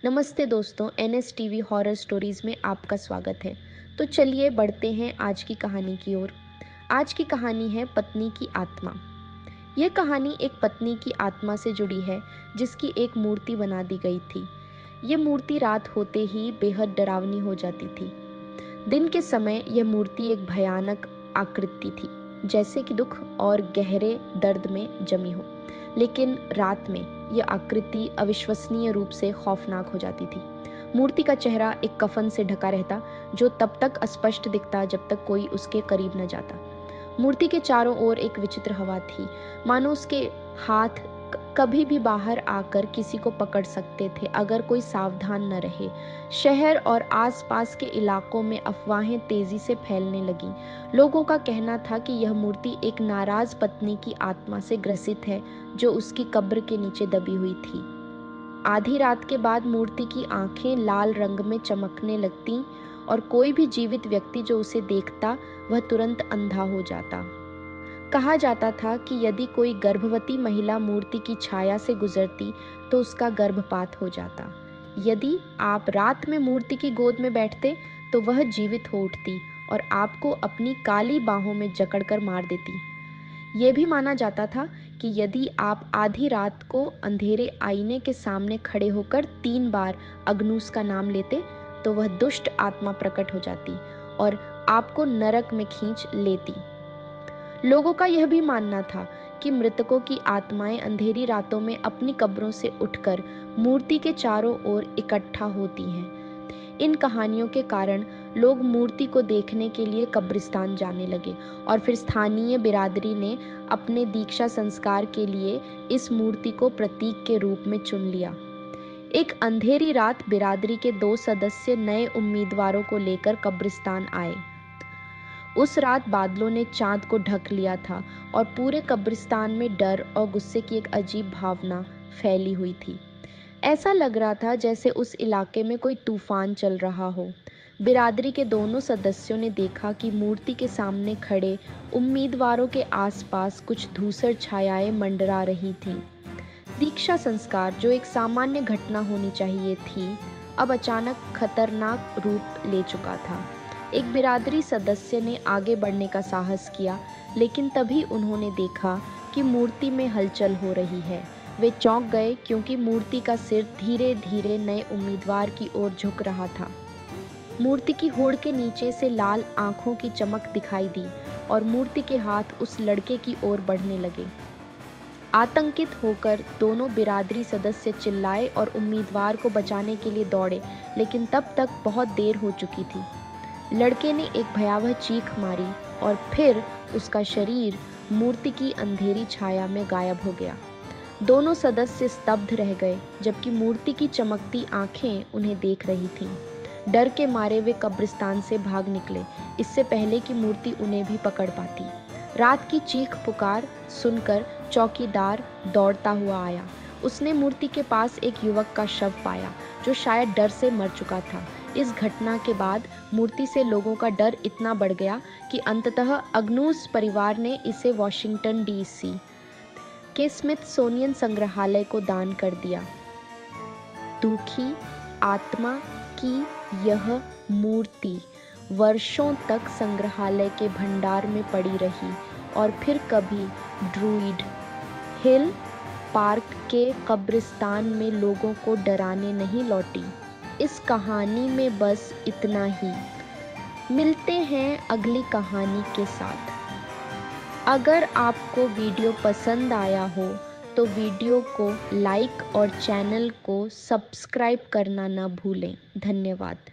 नमस्ते दोस्तों, NS TV horror stories में आपका स्वागत है। तो चलिए बढ़ते हैं आज की कहानी की ओर। आज की कहानी है पत्नी की आत्मा। यह कहानी एक पत्नी की आत्मा से जुड़ी है जिसकी एक मूर्ति बना दी गई थी। ये मूर्ति रात होते ही बेहद डरावनी हो जाती थी। दिन के समय यह मूर्ति एक भयानक आकृति थी, जैसे कि दुख और गहरे दर्द में जमी हो। लेकिन रात में यह आकृति अविश्वसनीय रूप से खौफनाक हो जाती थी। मूर्ति का चेहरा एक कफन से ढका रहता, जो तब तक अस्पष्ट दिखता जब तक कोई उसके करीब न जाता। मूर्ति के चारों ओर एक विचित्र हवा थी, मानो उसके हाथ कभी भी बाहर आकर किसी को पकड़ सकते थे अगर कोई सावधान न रहे। शहर और आसपास के इलाकों में अफवाहें तेजी से फैलने लगीं। लोगों का कहना था कि यह मूर्ति एक नाराज पत्नी की आत्मा से ग्रसित है, जो उसकी कब्र के नीचे दबी हुई थी। आधी रात के बाद मूर्ति की आंखें लाल रंग में चमकने लगतीं और कोई भी जीवित व्यक्ति जो उसे देखता वह तुरंत अंधा हो जाता। कहा जाता था कि यदि कोई गर्भवती महिला मूर्ति की छाया से गुजरती तो उसका गर्भपात हो जाता। यदि आप रात में मूर्ति की गोद में बैठते तो वह जीवित हो उठती और आपको अपनी काली बाहों में जकड़कर मार देती। ये भी माना जाता था कि यदि आप आधी रात को अंधेरे आईने के सामने खड़े होकर 3 बार अग्नूस का नाम लेते तो वह दुष्ट आत्मा प्रकट हो जाती और आपको नरक में खींच लेती। लोगों का यह भी मानना था कि मृतकों की आत्माएं अंधेरी रातों में अपनी कब्रों से उठकर मूर्ति के चारों ओर इकट्ठा होती हैं। इन कहानियों के कारण लोग मूर्ति को देखने के लिए कब्रिस्तान जाने लगे और फिर स्थानीय बिरादरी ने अपने दीक्षा संस्कार के लिए इस मूर्ति को प्रतीक के रूप में चुन लिया। एक अंधेरी रात बिरादरी के 2 सदस्य नए उम्मीदवारों को लेकर कब्रिस्तान आए। उस रात बादलों ने चांद को ढक लिया था और पूरे कब्रिस्तान में डर और गुस्से की एक अजीब भावना फैली हुई थी। ऐसा लग रहा था जैसे उस इलाके में कोई तूफान चल रहा हो। बिरादरी के दोनों सदस्यों ने देखा कि मूर्ति के सामने खड़े उम्मीदवारों के आसपास कुछ धूसर छायाएं मंडरा रही थीं। दीक्षा संस्कार, जो एक सामान्य घटना होनी चाहिए थी, अब अचानक खतरनाक रूप ले चुका था। एक बिरादरी सदस्य ने आगे बढ़ने का साहस किया, लेकिन तभी उन्होंने देखा कि मूर्ति में हलचल हो रही है। वे चौंक गए क्योंकि मूर्ति का सिर धीरे धीरे नए उम्मीदवार की ओर झुक रहा था। मूर्ति की होड़ के नीचे से लाल आंखों की चमक दिखाई दी और मूर्ति के हाथ उस लड़के की ओर बढ़ने लगे। आतंकित होकर दोनों बिरादरी सदस्य चिल्लाए और उम्मीदवार को बचाने के लिए दौड़े, लेकिन तब तक बहुत देर हो चुकी थी। लड़के ने एक भयावह चीख मारी और फिर उसका शरीर मूर्ति की अंधेरी छाया में गायब हो गया। दोनों सदस्य स्तब्ध रह गए, जबकि मूर्ति की चमकती आंखें उन्हें देख रही थीं। डर के मारे वे कब्रिस्तान से भाग निकले, इससे पहले कि मूर्ति उन्हें भी पकड़ पाती। रात की चीख पुकार सुनकर चौकीदार दौड़ता हुआ आया। उसने मूर्ति के पास एक युवक का शव पाया, जो शायद डर से मर चुका था। इस घटना के बाद मूर्ति से लोगों का डर इतना बढ़ गया कि अंततः अग्नूस परिवार ने इसे वॉशिंगटन डीसी के स्मिथसोनियन संग्रहालय को दान कर दिया। दुखी आत्मा की यह मूर्ति वर्षों तक संग्रहालय के भंडार में पड़ी रही और फिर कभी ड्रूइड हिल पार्क के कब्रिस्तान में लोगों को डराने नहीं लौटी। इस कहानी में बस इतना ही। मिलते हैं अगली कहानी के साथ। अगर आपको वीडियो पसंद आया हो तो वीडियो को लाइक और चैनल को सब्सक्राइब करना न भूलें। धन्यवाद।